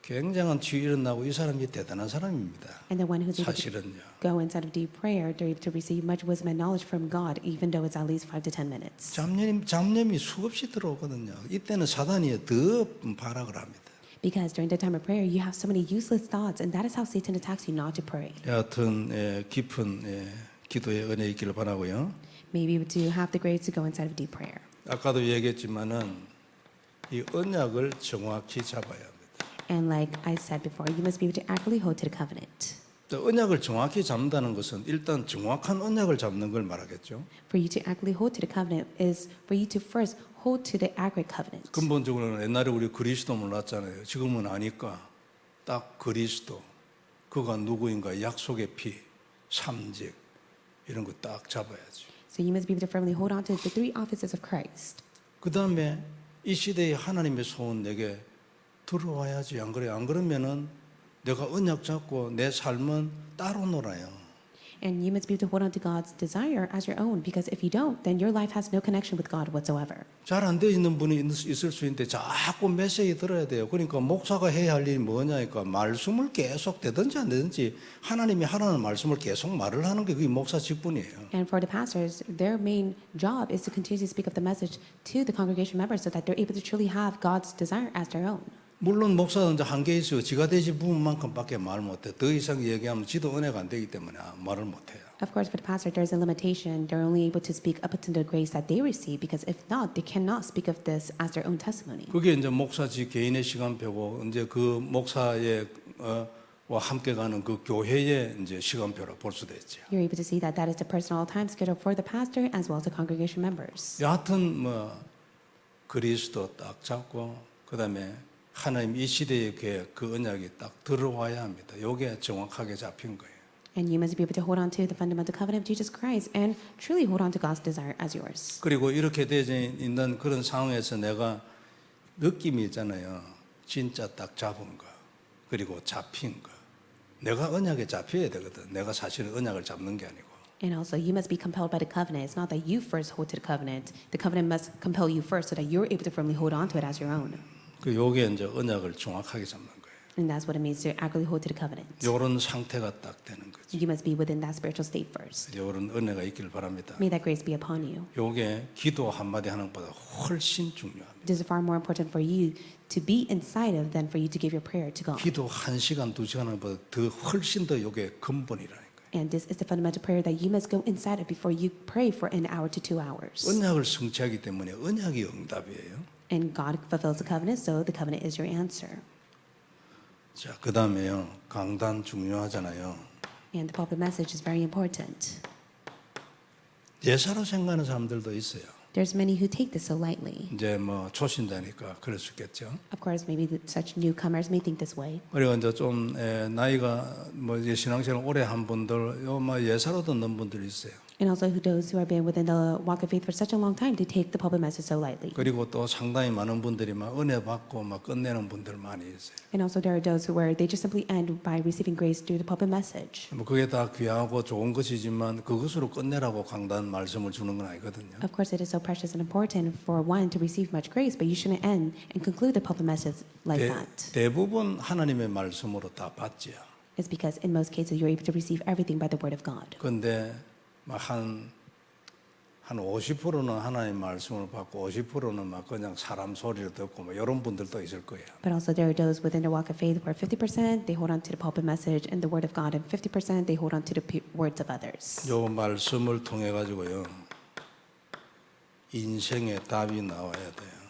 굉장한 치유 일어나고 이 사람이 대단한 사람입니다. And the one who's able to 사실은요. go inside of deep prayer, they're able to receive much wisdom and knowledge from God, even though it's at least 5 to 10 minutes. 잡념이 수없이 들어오거든요. 이때는 사단이 더 발악을 합니다. Because during the time of prayer, you have so many useless thoughts, and that is how Satan attacks you not to pray. 여하튼 깊은 기도의 은혜 있기를 바라고요. May be able to have the grace to go inside of deep prayer. 아까도 얘기했지만은 이 언약을 정확히 잡아야 합니다. And like I said before, you must be able to accurately hold to the covenant. 언약을 정확히 잡는다는 것은 일단 정확한 언약을 잡는 걸 말하겠죠. For you to accurately hold to the covenant is for you to first hold to the accurate covenant. 근본적으로는 옛날에 우리 그리스도 몰랐잖아요. 지금은 아니까 딱 그리스도, 그가 누구인가 약속의 피, 삼직 이런 거 딱 잡아야지. So you must be able to firmly hold on to the three offices of Christ. 그 다음에 이 시대에 하나님의 소원 내게 들어와야지. 안 그래요? 안 그러면은 내가 언약 잡고 내 삶은 따로 놀아요. And you must be able to hold on to God's desire as your own, because if you don't, then your life has no connection with God whatsoever. 잘 안 돼 있는 분이 있을 수 있는데 자꾸 메시지 들어야 돼요. 그러니까 목사가 해야 할 일이 뭐냐니까 말씀을 계속 되든지 안 되든지 하나님이 하라는 말씀을 계속 말을 하는 게 그게 목사 직분이에요. And for the pastors, their main job is to continue to speak of the message to the congregation members so that they're able to truly have God's desire as their own. 물론 목사는 이제 한계 있어요. 지가 되지 부분만큼밖에 말 못해. 더 이상 얘기하면 지도 은혜가 안 되기 때문에 말을 못해요. Of course, for the pastor, there's a limitation. They're only able to speak up to the grace that they receive, because if not, they cannot speak of this as their own testimony. 그게 이제 목사지 개인의 시간표고 이제 그 목사의 와 함께 가는 그 교회의 이제 시간표로 볼 수도 있죠. You're able to see that that is the personal time schedule for the pastor as well as the congregation members. 여하튼 뭐 그리스도 딱 잡고 그다음에 하나님 이 시대의 계획 그 언약이 딱 들어와야 합니다. 이게 정확하게 잡힌 거예요. And you must be able to hold on to the fundamental covenant of Jesus Christ and truly hold on to God's desire as yours. 그리고 이렇게 되어 있는 그런 상황에서 내가 느낌이 있잖아요. 진짜 딱 잡은 거 그리고 잡힌 거. 내가 언약에 잡혀야 되거든. 내가 사실은 언약을 잡는 게 아니고. And also, you must be compelled by the covenant. It's not that you first hold to the covenant. The covenant must compel you first so that you're able to firmly hold on to it as your own. 그 요게 이제 언약을 정확하게 잡는 거예요. And that's what it means to accurately hold to the covenant. 요런 상태가 딱 되는 거죠. You must be within that spiritual state first. 요런 은혜가 있길 바랍니다. May that grace be upon you. 요게 기도 한마디 하는 것보다 훨씬 중요합니다. This is far more important for you to be inside of than for you to give your prayer to God. 기도 1시간, 2시간 하는 것보다 더 훨씬 더 요게 근본이라는 거예요. And this is the fundamental prayer that you must go inside of before you pray for an hour to 2 hours. 언약을 성취하기 때문에 언약이 응답이에요. And God fulfills the covenant, so the covenant is your answer. 자, 그다음에요. 강단 중요하잖아요. And the pulpit message is very important. 예사로 생각하는 사람들도 있어요. There's many who take this so lightly. 이제 뭐 초신자니까 그럴 수 있겠죠. Of course, maybe such newcomers may think this way. 그리고 이제 좀 나이가 뭐 이제 신앙생활 오래 한 분들, 뭐 예사로 듣는 분들이 있어요. And also those who have been within the walk of faith for such a long time, they take the pulpit message so lightly. 그리고 또 상당히 많은 분들이 막 은혜 받고 막 끝내는 분들 많이 있어요. And also there are those where they just simply end by receiving grace through the pulpit message. 뭐 그게 다 귀하고 좋은 것이지만 그것으로 끝내라고 강단 말씀을 주는 건 아니거든요. Of course, it is so precious and important for one to receive much grace, but you shouldn't end and conclude the pulpit message like that. 대부분 하나님의 말씀으로 다 받지요. It's because in most cases you're able to receive everything by the word of God. 그런데 한 50%는 하나님 말씀을 받고 50%는 막 그냥 사람 소리를 듣고 뭐 이런 분들도 있을 거예요. But also there are those within the walk of faith where 50% they hold on to the pulpit message and the word of God, and 50% they hold on to the words of others. 요 말씀을 통해 가지고요. 인생의 답이 나와야 돼요.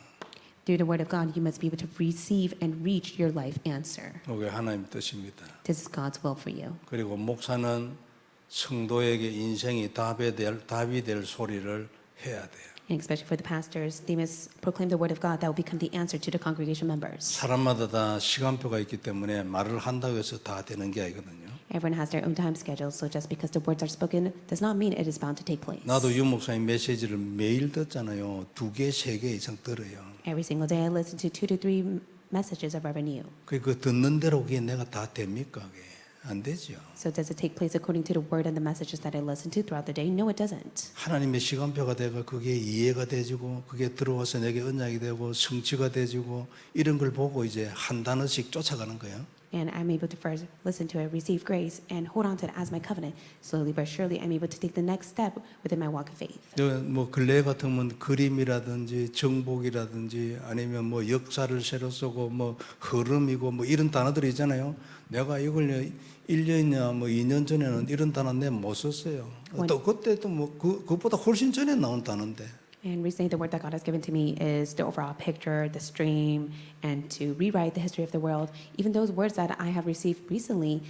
Through the word of God, you must be able to receive and reach your life answer. 이게 하나님 뜻입니다. This is God's will for you. 그리고 목사는 성도에게 인생이 답이 될 소리를 해야 돼요. And especially for the pastors, they must proclaim the word of God that will become the answer to the congregation members. 사람마다 다 시간표가 있기 때문에 말을 한다고 해서 다 되는 게 아니거든요. Everyone has their own time schedule, so just because the words are spoken does not mean it is bound to take place. 나도 유 목사님 메시지를 매일 듣잖아요. 2개, 3개 이상 들어요. Every single day I listen to 2 to 3 messages of Reverend Yu. 그 듣는 대로 그게 내가 다 됩니까? 그게 안 되죠. So does it take place according to the word and the messages that I listen to throughout the day? No, it doesn't. 하나님의 시간표가 되고 그게 이해가 되지고 그게 들어와서 내게 언약이 되고 성취가 되지고 이런 걸 보고 이제 한 단어씩 쫓아가는 거예요. And I'm able to first listen to it, receive grace, and hold on to it as my covenant. Slowly but surely, I'm able to take the next step within my walk of faith. 뭐 근래 같으면 그림이라든지 정복이라든지 아니면 뭐 역사를 새로 쓰고 뭐 흐름이고 뭐 이런 단어들이 있잖아요. 내가 이걸 1년이나 뭐 2년 전에는 이런 단어 내 못 썼어요. 또 그때도 뭐 그것보다 훨씬 전에 나온 단어인데. And recently, the word that God has given to me is the overall picture, the stream, and to rewrite the history of the world. Even those words that I have received recently,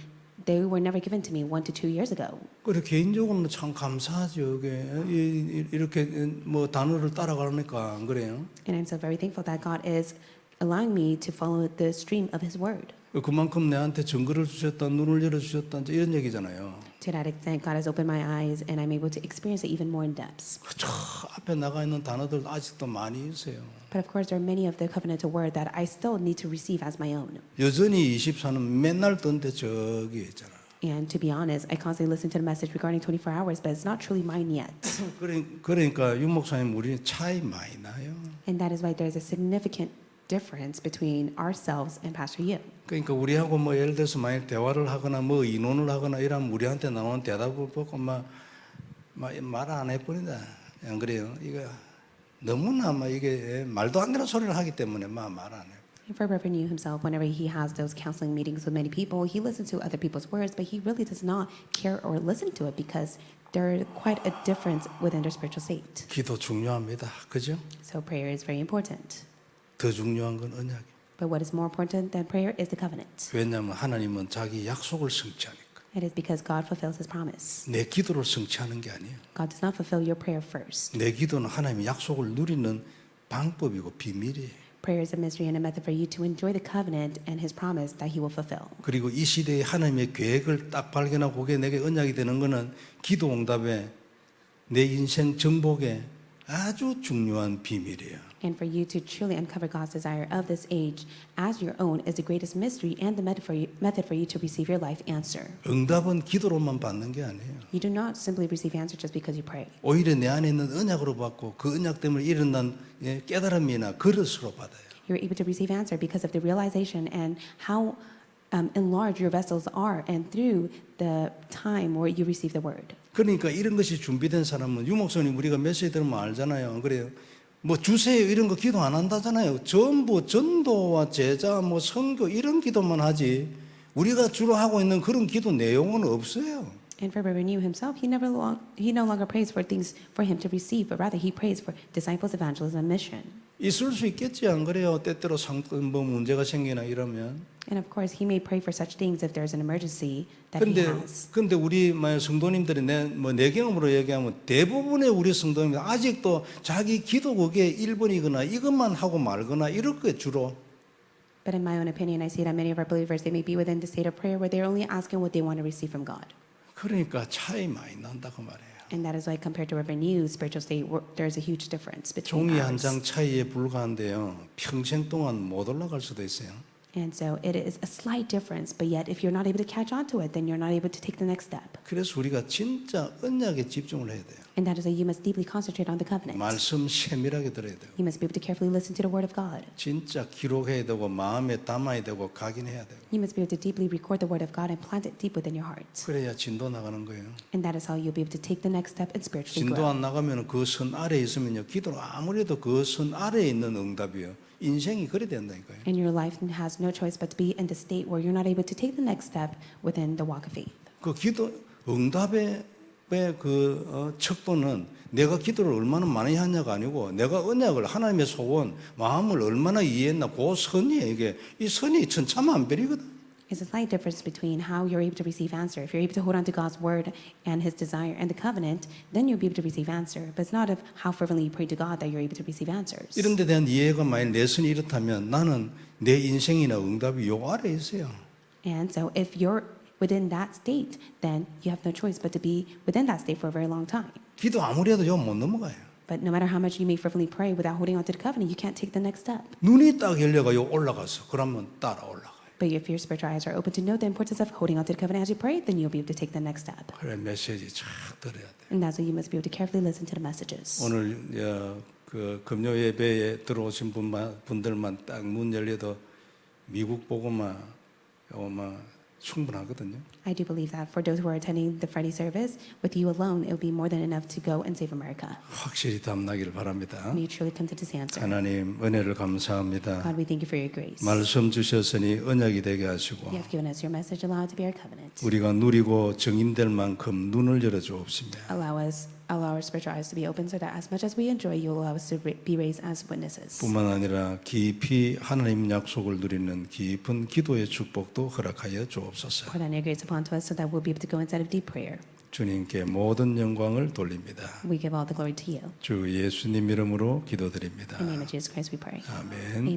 they were never given to me 1 to 2 years ago. 그래 개인적으로는 참 감사하죠. 이렇게 뭐 단어를 따라가니까 안 그래요? And I'm so very thankful that God is allowing me to follow the stream of His word. 그만큼 내한테 증거를 주셨다, 눈을 열어 주셨다 이런 얘기잖아요. To that extent, God has opened my eyes, and I'm able to experience it even more in depth. 저 앞에 나가 있는 단어들 아직도 많이 있어요. But of course, there are many of the covenantal word that I still need to receive as my own. 여전히 24는 맨날 던데 저기 있잖아. And to be honest, I constantly listen to the message regarding 24 hours, but it's not truly mine yet. 그러니까 윤 목사님 우리 차이 많이 나요. And that is why there's a significant difference between ourselves and Pastor Yu. 그러니까 우리하고 뭐 예를 들어서 만약 대화를 하거나 뭐 의논을 하거나 이러면 우리한테 나오는 대답을 보고 말 안 해버린다. 안 그래요? 이거 너무나 막 이게 말도 안 되는 소리를 하기 때문에 말 안 해요. And for Reverend Yu himself, whenever he has those counseling meetings with many people, he listens to other people's words, but he really does not care or listen to it because there's quite a difference within their spiritual state. 기도 중요합니다. 그죠? So prayer is very important. 더 중요한 건 언약이에요. But what is more important than prayer is the covenant. 왜냐하면 하나님은 자기 약속을 성취하니까. It is because God fulfills His promise. 내 기도를 성취하는 게 아니에요. God does not fulfill your prayer first. 내 기도는 하나님의 약속을 누리는 방법이고 비밀이에요. Prayer is a mystery and a method for you to enjoy the covenant and His promise that He will fulfill. 그리고 이 시대에 하나님의 계획을 딱 발견하고 그게 내게 언약이 되는 것은 기도 응답에 내 인생 정복에 아주 중요한 비밀이에요. And for you to truly uncover God's desire of this age as your own is the greatest mystery and the method for you to receive your life answer. 응답은 기도로만 받는 게 아니에요. You do not simply receive answer just because you pray. 오히려 내 안에 있는 언약으로 받고 그 언약 때문에 일어난 깨달음이나 그릇으로 받아요. You're able to receive answer because of the realization and how enlarged your vessels are and through the time where you receive the word. 그러니까 이런 것이 준비된 사람은 유목사님 우리가 메시지 들으면 알잖아요. 그래요. 뭐 주세요 이런 거 기도 안 한다잖아요. 전부 전도와 제자 뭐 선교 이런 기도만 하지 우리가 주로 하고 있는 그런 기도 내용은 없어요. And for Reverend Yu himself, he no longer prays for things for him to receive, but rather he prays for disciples, evangelism, and mission. 있을 수 있겠지 안 그래요? 때때로 뭐 문제가 생기나 이러면. And of course, he may pray for such things if there's an emergency that he has. 근데 우리 만약 성도님들이 내 경험으로 얘기하면 대부분의 우리 성도님들 아직도 자기 기도국의 1번이거나 이것만 하고 말거나 이럴 거예요, 주로. But in my own opinion, I see that many of our believers, they may be within the state of prayer where they're only asking what they want to receive from God. 그러니까 차이 많이 난다고 말해요. And that is why compared to a renewed spiritual state, there's a huge difference between 종이 한 ours. 장 차이에 불과한데요. 평생 동안 못 올라갈 수도 있어요. And so it is a slight difference, but yet if you're not able to catch on to it, then you're not able to take the next step. 그래서 우리가 진짜 언약에 집중을 해야 돼요. And that is why you must deeply concentrate on the covenant. 말씀 세밀하게 들어야 돼요. You must be able to carefully listen to the word of God. 진짜 기록해야 되고 마음에 담아야 되고 각인해야 되고. You must be able to deeply record the word of God and plant it deep within your heart. 그래야 진도 나가는 거예요. And that is how you'll be able to take the next step and spiritually 진도 grow. 안 나가면 그 선 아래에 있으면요. 기도를 아무래도 그 선 아래에 있는 응답이요. 인생이 그래 된다니까요. And your life has no choice but to be in the state where you're not able to take the next step within the walk of faith. 그 기도 응답의 척도는 내가 기도를 얼마나 많이 했냐가 아니고 내가 언약을 하나님의 소원 마음을 얼마나 이해했나 그 선이에요. 이게 이 선이 천차만별이거든. It's a slight difference between how you're able to receive answer. If you're able to hold on to God's word and His desire and the covenant, then you'll be able to receive answer. But it's not of how fervently you pray to God that you're able to receive answers. 이런 데 대한 이해가 만일 내 선이 이렇다면 나는 내 인생이나 응답이 요 아래에 있어요. And so if you're within that state, then you have no choice but to be within that state for a very long time. 기도 아무리 해도 요 못 넘어가요. But no matter how much you may fervently pray without holding on to the covenant, you can't take the next step. 눈이 딱 열려가 요 올라가서 그러면 따라 올라가요. But if your spiritual eyes are open to know the importance of holding on to the covenant as you pray, then you'll be able to take the next step. 그래 메시지 잘 들어야 돼. And that's why you must be able to carefully listen to the messages. 오늘 그 금요 예배에 들어오신 분들만 딱 문 열려도 미국 보고만 충분하거든요. I do believe that for those who are attending the Friday service, with you alone, it will be more than enough to go and save America. 확실히 답나기를 바랍니다. May you truly come to this answer. 하나님 은혜를 감사합니다. God, we thank you for your grace. 말씀 주셨으니 언약이 되게 하시고 You have given us your message, allow it to be our covenant. 우리가 누리고 증인될 만큼 눈을 열어 주옵시며 Allow our spiritual eyes to be open so that as much as we enjoy, you will allow us to be raised as witnesses. 뿐만 아니라 깊이 하나님 약속을 누리는 깊은 기도의 축복도 허락하여 주옵소서. Pour down your grace upon to us so that we'll be able to go inside of deep prayer. 주님께 모든 영광을 돌립니다. We give all the glory to you. 주 예수님 이름으로 기도드립니다. In the name of Jesus Christ we pray. 아멘.